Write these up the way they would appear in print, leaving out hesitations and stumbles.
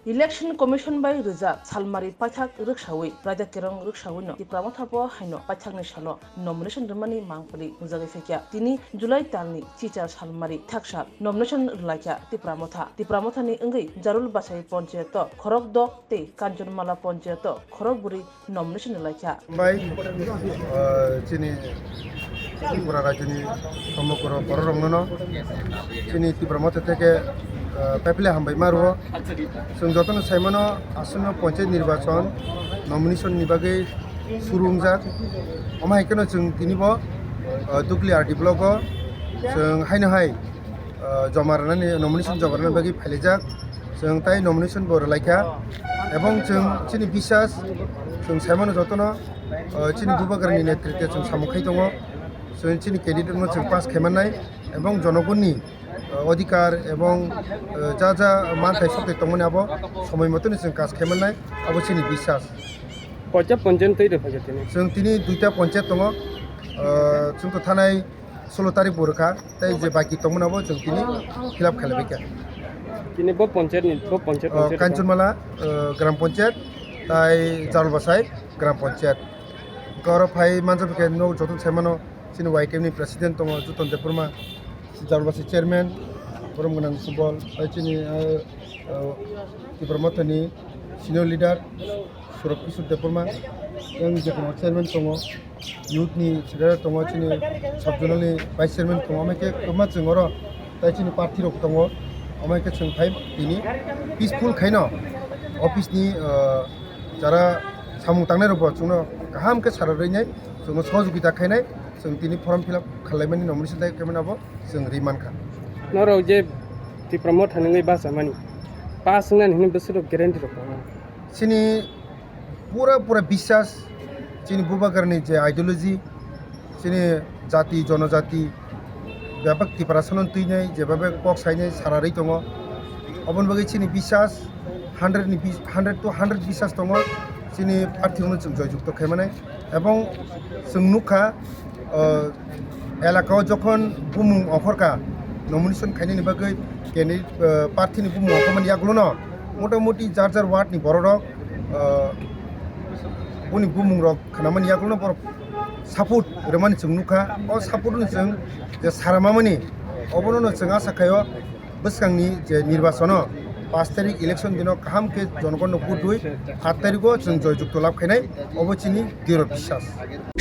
Election Commission by Rizak Salmari Pathak Rukshawi Raja Kerong Rukshawi no TIPRA Motha po haino Pathak ni shalo nomination remani mangpali Muzagi Fekya Tini July Talni Chicha Salmari Thakshal nomination Lakya TIPRA Motha ni Ungi Jarulbachai Panchayato Khorok Dok Te Kanchanmala Panchayato Khorok Buri nomination Lakya By Chini Pura Rajani Homokoro Porongno Chini TIPRA Motha take Pepile Hambai Maru Sungjoton Simano Asuno Panchayat Nirbachon nomination Nibage Swrangchati Omaikano Chung Tinibo Dukli Arti Blogo Sung Haino Hai Jomarani nomination Jomarana Bagi Pelejak Sung Tai nomination Boralaika Ebong Chung Chini Bisas Sung Simano Jotono Chini Bubagarani Netrite Chung Samukai Tongo Sung Chini Candidaterog Chung Pass Kemanai Ebong Jonogoni অধিকার এবং যা যা মানথাই সবকে তমনে আবো সময় মতন जों কাজ খেমানাই অবশ্যই বিশ্বাস কয়টা পঞ্চায়েত তৈরি হয়েছে जों তিনি দুইটা পঞ্চায়েত দङ जों তো থানায় 16 তারিখ বরখা তাই যে বাকি তমনাবো जों তিনি ফিল আপ খালাবেকা তিনি পঞ্চায়েত কাঞ্চনমালা গ্রাম পঞ্চায়েত তাই জারুলবাসাই গ্রাম পঞ্চায়েত গৌরব ভাই মানজাবকে নো যতন সাইমানো চিনি ওয়াইকেমনি প্রেসিডেন্ট দङ যতন দেপুরমা Jarulbachai chairman forum gunang subol chini TIPRA Mothani senior leader Surab Kisur Deporma yang jekono chairman tongo youth ni secretary tongo chini subjonal ni vice chairman tongo ameke koma chungoro tai chini party rok tongo ameke chung phai ini peaceful khaino office ni jara samung tangnai rok chungno kaham ke sarareinai chungno sahojogita khainai जों दिनै form fill up खालामनायनि nomination दाय केमेनाबो जों Riemann खा नराव जे TIPRA Mothani बासा मानि पास होननानै हिनि बोसोर ग्यारेन्टी रख सिनि पूरा विश्वास सिनि बुबागारनि जे आइडियोलॉजी सिनि जाति जनजाति व्यापक TIPRA सनन तुइनाय जेबाबे कक साइनाय सारारै दङ अबन बगै सिनि विश्वास 100 to 100 विश्वास दङ सिनि पार्टीखौनो जों जयजुक्त खालामनाय এবং जों नुखा এলাকাও যখন বুমুং অফরকা নমিনেশন খাইনাयनि बागै ক্যান্ডিডেট প্রার্থীনি বুমুং অফরমানি আগুলো মোটামুটি যার ওয়ার্ডনি বড়রক উনি বুমুং রক খানামানি আগুলো বড় সাপোর্ট রমানি जों नुखा अ सापोर्टनो जों जे सारामामानि अबनो जों आसा खायो बोसगांनि जे निर्वाचन 5 तारिख इलेक्शन दिन काहाम के जनगण पुदुई 7 तारिखो जों जयजुक्त लाभ खाइनाय अबचिनि दृढ़ বিশ্বাস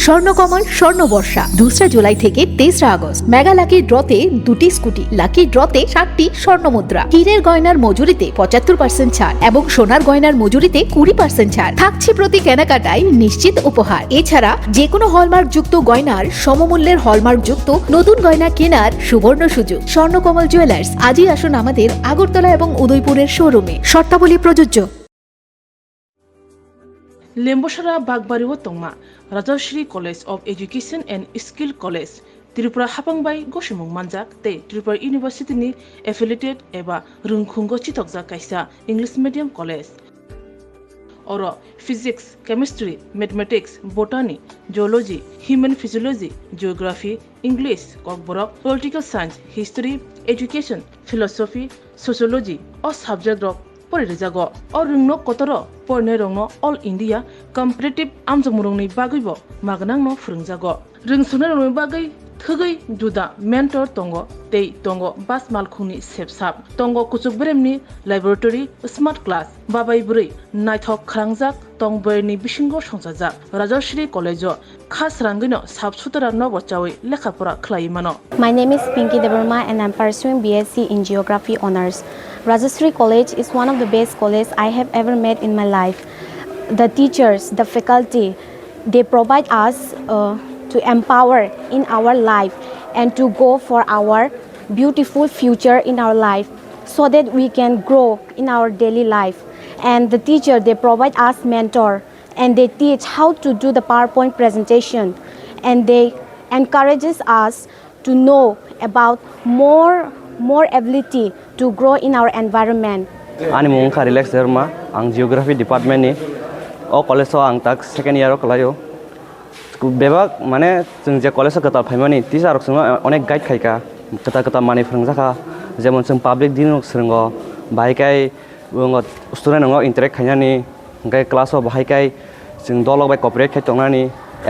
স্বর্ণকমল স্বর্ণবর্ষা 2 জুলাই থেকে 23 আগস্ট মেগা লাকি ড্রতে 2টি স্কুটি লাকি ড্রতে 7টি স্বর্ণমুদ্রা হীরের গয়নার মজুরিতে 75% ছাড় এবং সোনার গয়নার মজুরিতে 20% ছাড় থাকছে প্রতি কেনাকাটায় নিশ্চিত উপহার এছাড়া যে কোনো হলমার্ক যুক্ত গয়নার সমমূল্যের হলমার্ক যুক্ত নতুন গয়না কেনার সুবর্ণ সুযোগ স্বর্ণকমল জুয়েলার্স আজই আসুন আমাদের আগরতলা এবং উদয়পুরের শোরুমে শর্তাবলী প্রযোজ্য Lembosara Bagbariwo Tongma Rajashri College of Education and Skill College Tripura Hapangbai Goshimung Manjak te Tripura University ni affiliated eba Rungkhungo Chitokja Kaisa English Medium College Oro Physics, Chemistry, Mathematics, Botany, Geology, Human Physiology, Geography, English, Kokborok, Political Science, History, Education, Philosophy, Sociology or subject of Porijago or Rungno Kotoro Pornerongno All India Competitive Amjamurungni Bagibo Magnangno Frungjago Rungsunarongni Bagai Thugai Juda Mentor Tongo Tei Tongo Bas Malkhuni Sepsap Tongo Kuchukbremni Laboratory Smart Class Babai Buri Naithok Krangjak Tongberni Bishingo Songsajak Rajashri College Khas Rangino Sabsutara Nobochawi Lekhapura Klaimano. My name is Pinky Devarma and I'm pursuing BSc in Geography Honours. Rajashri College is one of the best colleges I have ever met in my life. The teachers, the faculty, they provide us to empower in our life and to go for our beautiful future in our life so that we can grow in our daily life. And the teacher, they provide us mentor and they teach how to do the PowerPoint presentation and they encourages us to know about more ability to grow in our environment. Ani mung kha relax derma ang geography department ni o college so ang tak second year kalayo bebak mane जों जे college kata phaimani teacher rok sung onek guide khaika kata mani phrungjaka jemon जों public din rok srungo baikai उंगो student उंगो interact खाइनानि ओंखाय क्लासाव बाहायखाय जों दलग बाय कॉपरेट खायतंनानि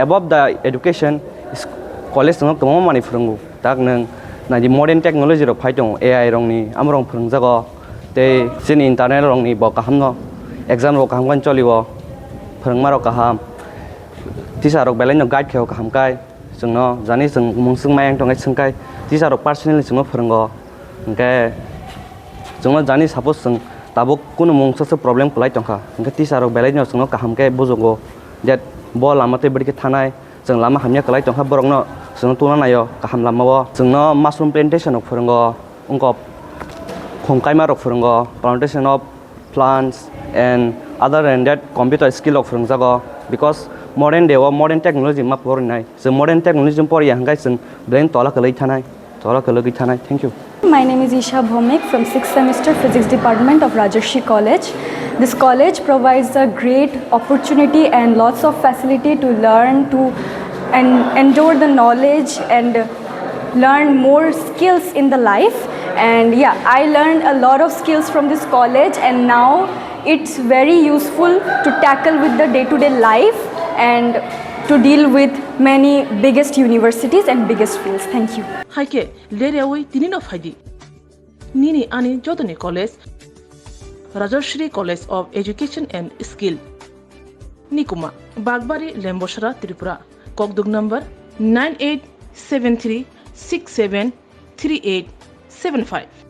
above the education कॉलेज दङ गोबां मानि फोरोंगौ दाग नों नायदि मडार्न टेक्नोलॉजी रok फाइ दङ AI रंनि आमरं फोरोंजागो ते जोंनि इन्टारनेट रंनि ब काहामनो एग्जाम रक काहामगान चलिबो फोरोंमा रक काहाम टीचर रक बेलायनो गाइड खायाव काहामखाय जोंनो जानि जों मुंसुं मायं दंगाय सोंखाय टीचर रक पार्सनेलि जोंनो फोरोंगो ओंखाय जोंनो जानि सापोज जों दाबो कुनु मुंसो प्रब्लेम खलाय दंखा ओंखाय टीचर रक बेलायनो जोंनो काहामखाय बुजोगो that बल लामाते बड़के थानाय जों लामा हामनिया खलाय दंखा बरंनो जों तुना नायो काहाम लामावो जोंनो माशरूम प्लान्टेशन फोरोंगो उंको खंखायमा रक फोरोंगो plantation of plants and other than that computer skill of फोरोंजागो because modern day modern technology मा फरायनाय जों modern technology फराया हांगाय जों brain तला खलै थानाय thank you. My name is Isha Bhomik from 6th semester Physics Department of Rajarshi College. This college provides a great opportunity and lots of facility to learn and endure the knowledge and learn more skills in the life. And yeah, I learned a lot of skills from this college, and now it's very useful to tackle with the day-to-day life and to deal with many biggest universities and biggest fields. Thank you. Haike lerewi tinino faidi nini ani jodoni college Rajarshi College of Education and Skill Nikuma Bagbari Lemboshara Tripura Kokdug number 9873673875